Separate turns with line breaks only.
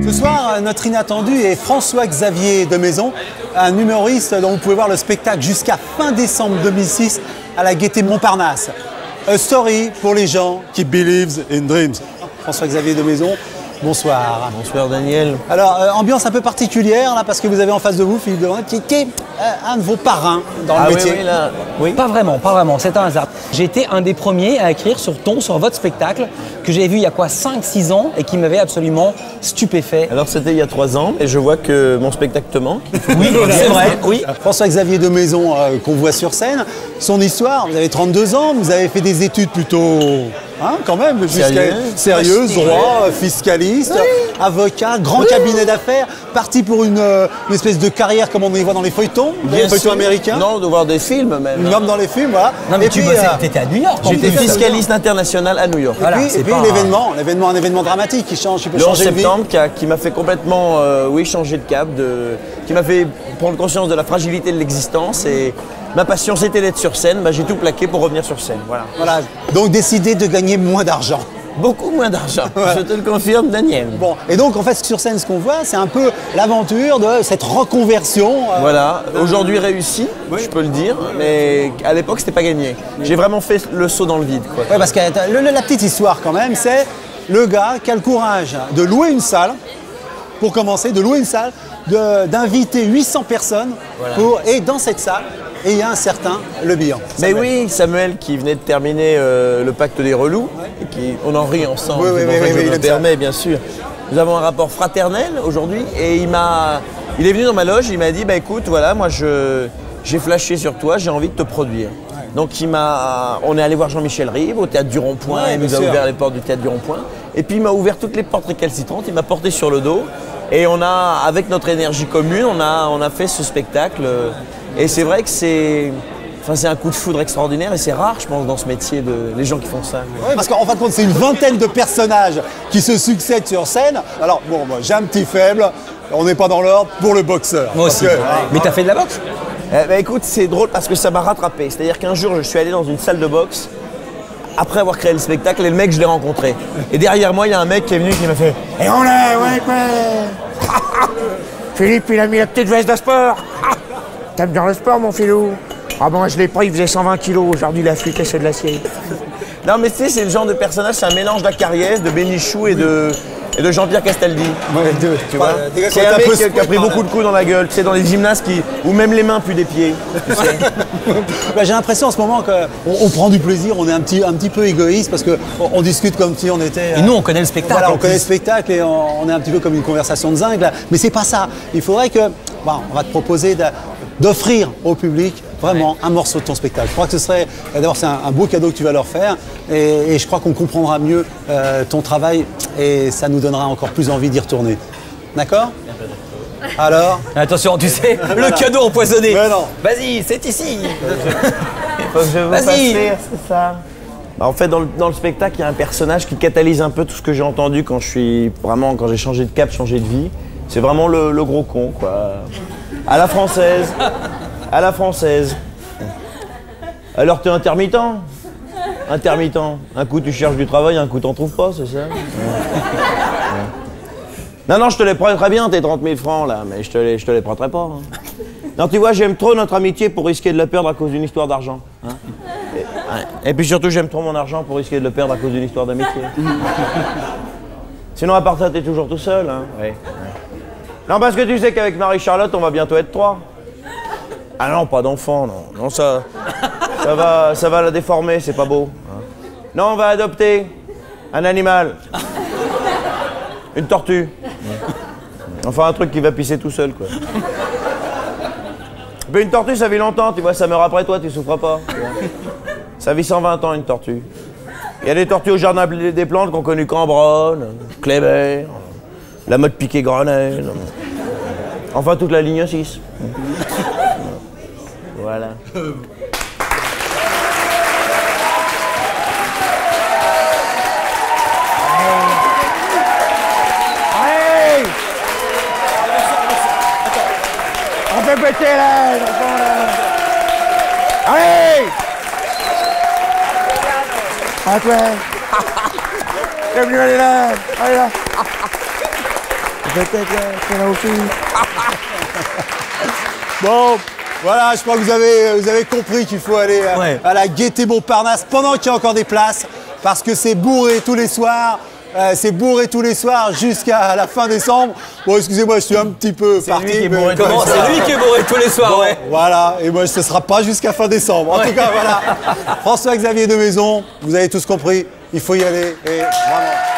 Ce soir, notre inattendu est François-Xavier de Maison, un humoriste dont vous pouvez voir le spectacle jusqu'à fin décembre 2006 à la Gaîté Montparnasse. A story pour les gens qui believe in dreams. François-Xavier de Maison, bonsoir.
Bonsoir Daniel.
Alors, ambiance un peu particulière là parce que vous avez en face de vous Philippe Devanne qui est un de vos parrains dans le métier.
Oui, là. Oui.
Pas vraiment, c'est un hasard. J'ai été un des premiers à écrire sur votre spectacle, que j'avais vu il y a quoi, 5-6 ans et qui m'avait absolument stupéfait.
Alors c'était il y a 3 ans et je vois que mon spectacle te manque.
Oui, c'est vrai, oui.
François-Xavier de Maison qu'on voit sur scène, son histoire, vous avez 32 ans, vous avez fait des études plutôt, quand même, sérieuses, droit, fiscaliste, avocat, grand cabinet d'affaires, parti pour une espèce de carrière comme on les voit dans les feuilletons, américains.
Non, de voir des films même.
Comme dans les films, voilà.
Non mais tu étais à New York.
J'étais fiscaliste international à New York.
Voilà, et puis l'événement, un événement dramatique qui change, qui peut
le 11
changer de vie.
septembre qui m'a fait complètement changer de cap, qui m'a fait prendre conscience de la fragilité de l'existence et ma passion c'était d'être sur scène, j'ai tout plaqué pour revenir sur scène. Voilà.
Donc décider de gagner moins d'argent.
Beaucoup moins d'argent, je te le confirme Daniel.
Bon, et donc en fait sur scène ce qu'on voit c'est un peu l'aventure de cette reconversion.
Voilà, aujourd'hui réussi, je peux le dire, mais à l'époque c'était pas gagné. J'ai vraiment fait le saut dans le vide. Quoi.
Ouais, parce que la petite histoire quand même, c'est le gars qui a le courage de louer une salle, pour commencer, d'inviter 800 personnes, et dans cette salle, et il y a un certain Le Bihan.
Mais oui, Samuel qui venait de terminer le pacte des relous, et on en rit ensemble, je me permets bien sûr. Nous avons un rapport fraternel aujourd'hui, et il est venu dans ma loge, il m'a dit, écoute, voilà, moi j'ai flashé sur toi, j'ai envie de te produire. Donc on est allé voir Jean-Michel Rive au Théâtre du Rond-Point, il nous a ouvert les portes du Théâtre du Rond-Point. Et puis il m'a ouvert toutes les portes récalcitrantes, il m'a porté sur le dos. Et avec notre énergie commune, on a fait ce spectacle. Et c'est vrai que c'est un coup de foudre extraordinaire et c'est rare, je pense, dans ce métier, les gens qui font ça.
Ouais, parce qu'en fin de compte, c'est une vingtaine de personnages qui se succèdent sur scène. Alors bon, moi j'ai un petit faible, on n'est pas dans l'ordre pour le boxeur.
Moi aussi. Mais t'as fait de la boxe ?
Écoute, c'est drôle parce que ça m'a rattrapé. C'est-à-dire qu'un jour, je suis allé dans une salle de boxe après avoir créé le spectacle et le mec, je l'ai rencontré. Et derrière moi, il y a un mec qui est venu qui m'a fait « Et on est, ouais. Philippe, il a mis la petite veste de sport. T'aimes bien le sport, mon filou? Ah bon, je l'ai pris, il faisait 120 kilos. Aujourd'hui, il a fluté, c'est de l'acier. » Non, mais tu sais, c'est le genre de personnage, c'est un mélange d'Acariès, de Bénichou et de Jean-Pierre Castaldi. Tu vois, c'est un mec qui a pris beaucoup de coups dans la gueule, tu sais, dans les gymnases où même les mains puent des pieds. Tu sais.
J'ai l'impression en ce moment qu'on prend du plaisir, on est un petit peu égoïste parce qu'on discute comme si on était...
Et nous, on connaît le spectacle.
Voilà, on connaît le spectacle et on est un petit peu comme une conversation de zinc. Là. Mais c'est pas ça. Il faudrait que... on va te proposer d'offrir au public vraiment un morceau de ton spectacle. Je crois que ce serait... D'abord, c'est un beau cadeau que tu vas leur faire et je crois qu'on comprendra mieux ton travail et ça nous donnera encore plus envie d'y retourner. D'accord ? Alors ?
Attention, tu sais, le cadeau empoisonné.
Mais non.
Vas-y, c'est ici.
Faut que je vous fasse rire, c'est ça. En fait, dans le spectacle, il y a un personnage qui catalyse un peu tout ce que j'ai entendu quand j'ai changé de cap, changé de vie. C'est vraiment le gros con, quoi. À la française. Alors t'es intermittent. Un coup tu cherches du travail, un coup t'en trouves pas, c'est ça? Non, je te les prêterai bien tes 30 000 francs là, mais je te les prêterai pas. Non, tu vois, j'aime trop notre amitié pour risquer de la perdre à cause d'une histoire d'argent. Et puis surtout, j'aime trop mon argent pour risquer de le perdre à cause d'une histoire d'amitié. Sinon, à part ça, t'es toujours tout seul. Oui. Non, parce que tu sais qu'avec Marie-Charlotte, on va bientôt être 3. Ah non, pas d'enfant, non. Non, ça va la déformer, c'est pas beau. Non, on va adopter un animal. Une tortue. Enfin, un truc qui va pisser tout seul, quoi. Mais une tortue, ça vit longtemps, tu vois, ça meurt après toi, tu souffres pas. Ça vit 120 ans, une tortue. Il y a des tortues au jardin des plantes qu'on connu Cambronne, Kléber, la mode Piquet-Grenelle. Enfin, toute la ligne 6. Voilà. On fait péter là, enfants là. Allez! À toi. T'es venu aller là. Allez là. Peut-être karaoké.
Bon, voilà, je crois que vous avez compris qu'il faut aller à la Gaîté Montparnasse pendant qu'il y a encore des places, parce que c'est bourré tous les soirs. C'est bourré tous les soirs jusqu'à la fin décembre. Bon, excusez-moi, je suis un petit peu parti.
C'est lui qui est bourré tous les soirs, bon, ouais.
Voilà, et moi, ce ne sera pas jusqu'à fin décembre. En tout cas, voilà. François-Xavier de Maison, vous avez tous compris, il faut y aller. Et vraiment.